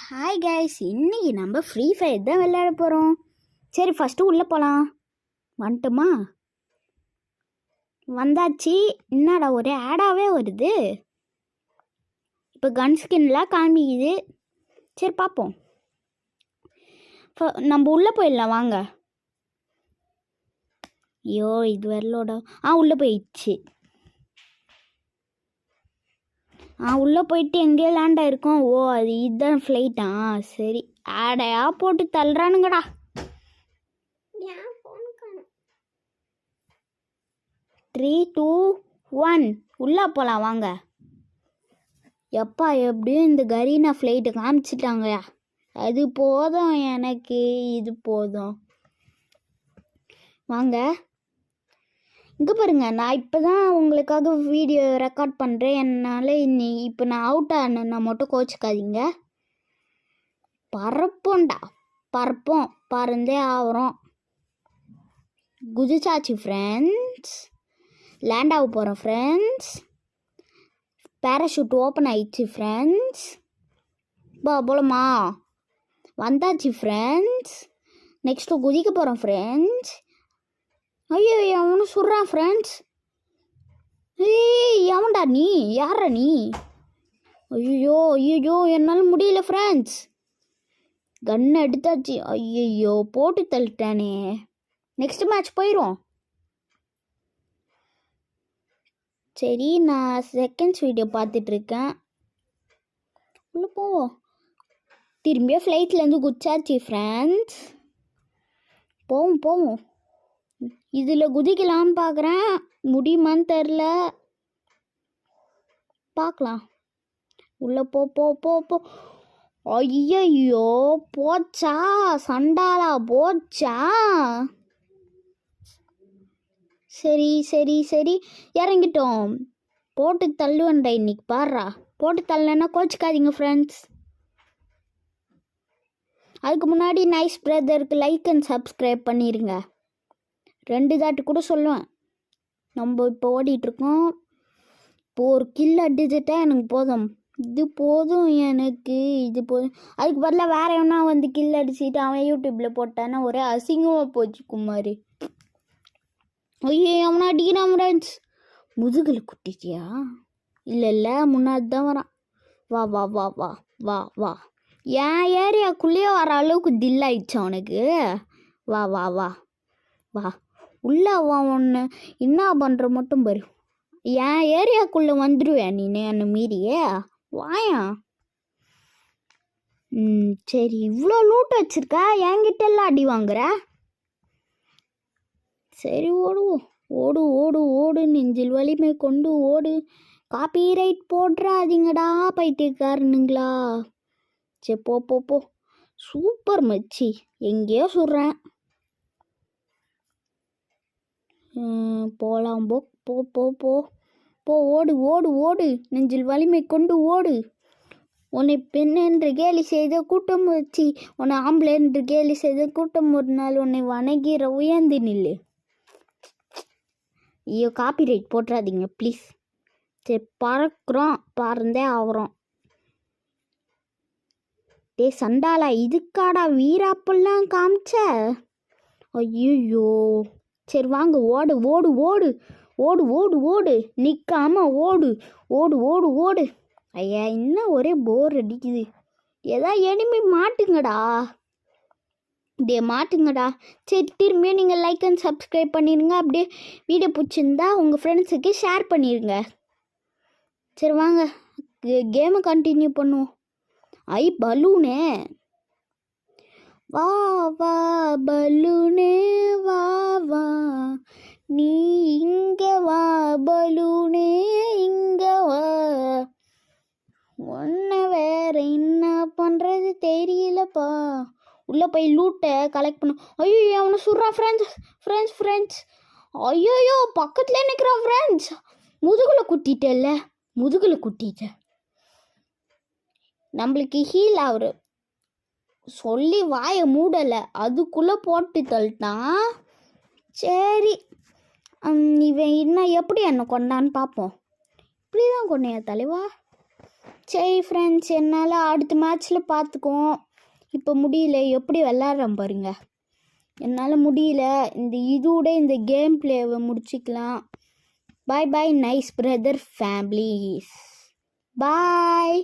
Hi guys, இன்னைக்கு நம்ம free fire தான் விளையாட போகிறோம். சரி, ஃபஸ்ட்டு உள்ளே போகலாம். வந்துட்டுமா? வந்தாச்சு. என்னடா ஒரே ஆடாகவே வருது. இப்போ கன் ஸ்கின்லாம் காமிக்குது. சரி, பார்ப்போம். நம்ம உள்ளே போயிடலாம் வாங்க. ஐயோ, இது வரலோட. உள்ளே போயிடுச்சு. உள்ளே போயிட்டு எங்கேயோ லேண்ட் ஆகிருக்கோம். ஓ, அது இதுதான் ஃப்ளைட்டா? சரி, ஆடையா போட்டு தள்ளுறானுங்கடா. 3, 2, 1 உள்ளே போகலாம் வாங்க. எப்பா எப்படியும் இந்த கரீனா ஃப்ளைட்டு காமிச்சிட்டாங்கயா. அது போதும் எனக்கு, இது போதும். வாங்க. இங்கே பாருங்க, நான் இப்போ தான் உங்களுக்காக வீடியோ ரெக்கார்ட் பண்ணுறேன். என்னால் இப்போ நான் அவுட் ஆனேன்னா மட்டும் கோச்சிக்காதீங்க. பறப்போண்டா, பறப்போம், பறந்தே ஆகிறோம். குதிச்சாச்சு ஃப்ரெண்ட்ஸ். லேண்ட் ஆக போகிறோம் ஃப்ரெண்ட்ஸ். பேராஷூட் ஓப்பன் ஆயிடுச்சு ஃப்ரெண்ட்ஸ். போலமா? வந்தாச்சு ஃப்ரெண்ட்ஸ். நெக்ஸ்ட்டு குதிக்க போகிறோம் ஃப்ரெண்ட்ஸ். ஐயோ, அவனு சொல்கிறான் ஃப்ரெண்ட்ஸ். ஏய், எவன்டா நீ? யாரா நீ? ஐயோ ஐயோ, என்னால் முடியல ஃப்ரெண்ட்ஸ். கன் எடுத்தாச்சு. ஐயோ, போட்டு தள்ளிட்டானே. நெக்ஸ்ட் மேட்ச் போயிடும். சரி, நான் செகண்ட்ஸ் வீடியோ பார்த்துட்ருக்கேன். உள்ளே போவோம். திரும்பியும் ஃப்ளைட்லேருந்து குச்சாச்சு ஃப்ரெண்ட்ஸ். போவோம். இதில் குதிக்கலான்னு பார்க்குறேன். முடியுமான்னு தெரில. பார்க்கலாம். உள்ளே போ. ஐயோ, போச்சா சண்டாலா, போச்சா? சரி இறங்கிட்டோம். போட்டு தள்ளுவேன்டா இன்னைக்கு. பாடுறா, போட்டு தள்ளனா கோச்சிக்காதீங்க ஃப்ரெண்ட்ஸ். அதுக்கு முன்னாடி நைஸ் பிரதருக்கு லைக் அண்ட் சப்ஸ்கிரைப் பண்ணிடுங்க. 2 தாட்டு கூட சொல்லுவேன். நம்ம இப்போ ஓடிட்டுருக்கோம். இப்போ ஒரு கில் அடிச்சுட்டா எனக்கு போதும். இது போதும் எனக்கு, இது போதும். அதுக்கு பதிலாக வேற எவனா வந்து கில் அடிச்சுட்டு அவன் யூடியூப்பில் போட்டான்னா ஒரே அசிங்கமாக போச்சு குமாரி. ஐயோ, அவனா அடிக்கிறான் ஃப்ரெண்ட்ஸ். முதுகில் குட்டிச்சியா? இல்லை, முன்னாடி தான் வரான். வா. என் ஏரியாக்குள்ளேயே வர அளவுக்கு தில்லாயிடுச்சு அவனுக்கு. வா உள்ள வா. ஒன்று என்ன பண்ணுற மட்டும் பாரு. என் ஏரியாக்குள்ளே வந்துடுவேன் நீ என்ன மீறியே. வாயா. சரி, இவ்வளோ லூட் வச்சிருக்கா, என்கிட்ட எல்லாம் அடி வாங்குற. சரி, ஓடு. நெஞ்சில் வலிமை கொண்டு ஓடு. காப்பி ரைட் போடுறாதீங்கடா பைத்தியக்காரனுங்களா. சரி, போ. சூப்பர் மச்சி. எங்கேயோ சொல்கிறேன். போகலாம். போ. ஓடு. நெஞ்சில் வலிமை கொண்டு ஓடு. உன்னை பெண் என்று கேலி செய்த கூட்டம் வச்சு, உன்னை ஆம்பளை என்று கேலி செய்த கூட்டம் ஒரு நாள் உன்னை வணங்கிற உயர்ந்து நில்லு. ஐயோ, காப்பி ரைட் போட்டுறாதீங்க ப்ளீஸ். சரி, பறக்கிறோம், பறந்தே ஆகிறோம். டே சண்டாலா, இதுக்காடா வீராப்பெல்லாம் காமிச்ச? ஐயோ. சரி வாங்க, ஓடு. நிற்காம ஓடு. ஐயா, இன்னும் ஒரே போர் அடிக்குது. எனிமி மாட்டுங்கடா. சரி, திரும்பியும் நீங்கள் லைக் அண்ட் சப்ஸ்கிரைப் பண்ணிடுங்க. அப்படியே வீடியோ பிடிச்சிருந்தா உங்கள் ஃப்ரெண்ட்ஸுக்கு ஷேர் பண்ணிடுங்க. சரி வாங்க, கேமை கண்டினியூ பண்ணுவோம். பலூனே. வா பலூனே, வா நீ இங்கே வா பலூனே, இங்கே வா. ஒன்றை வேற என்ன பண்ணுறது தெரியலப்பா. உள்ளே போய் லூட்டை கலெக்ட் பண்ணும். ஐயோ, அவனை சுடுறான் ஃப்ரெண்ட்ஸ். ஐயோ, பக்கத்துலேயே நிற்கிறான் ஃப்ரெண்ட்ஸ். முதுகில் குட்டிட்டேன். நம்மளுக்கு ஹீல் ஆகுற சொல்லி வாயை மூடலை, அதுக்குள்ளே போட்டு தள்ளிட்டான். சரி, இவன் இன்னும் எப்படி என்ன கொண்டான்னு பார்ப்போம். இப்படி தான் கொண்டையா தலைவா? சரி ஃப்ரெண்ட்ஸ், என்னால் அடுத்த மேட்ச்சில் பார்த்துக்குவோம். இப்போ முடியல, எப்படி விளாட்றேன் பாருங்க. என்னால் முடியல. இதோட இந்த கேம் பிளேவை முடிச்சிக்கலாம். பாய் பாய் நைஸ் பிரதர் ஃபேமிலிஸ். பாய்.